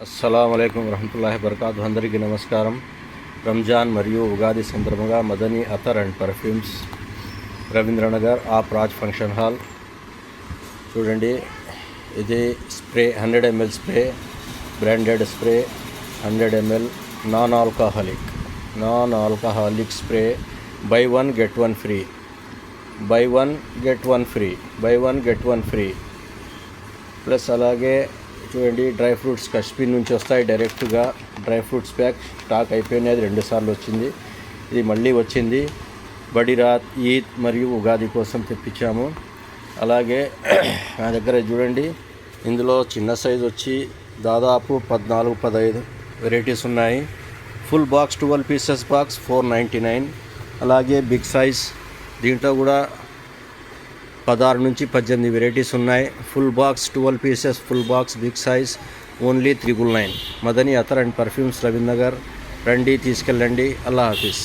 అస్సలాముఅలైకుం వరహమతుల్లాహి వబర్కాతు. అందరికీ నమస్కారం. రంజాన్ మరియు ఉగాది సందర్భంగా Madani Attar and perfumes Ravindranagar opp Raj function hall. చూడండి, ఇది spray 100 ml spray, branded spray 100 ml non alcoholic spray. Buy one get one free. Plus అలాగే చూడండి, డ్రై ఫ్రూట్స్ కశ్మీర్ నుంచి వస్తాయి డైరెక్ట్గా. డ్రై ఫ్రూట్స్ ప్యాక్ స్టాక్ అయిపోయినాయి, అది 2 సార్లు వచ్చింది, ఇది మళ్ళీ వచ్చింది. బడిరాత్, ఈద్ మరియు ఉగాది కోసం తెప్పించాము. అలాగే నా దగ్గర చూడండి, ఇందులో చిన్న సైజు వచ్చి దాదాపు 14-15 వెరైటీస్ ఉన్నాయి. Full box 12 pieces box 499. అలాగే బిగ్ సైజ్, దీంట్లో కూడా 16 నుంచి 18 వెరైటీస్ ఉన్నాయి. Full box 12 pieces full box big size only 399. Madani Attar and perfumes Ravindranagar. రండి, తీసుకెళ్ళండి. అల్లా హాఫీజ్.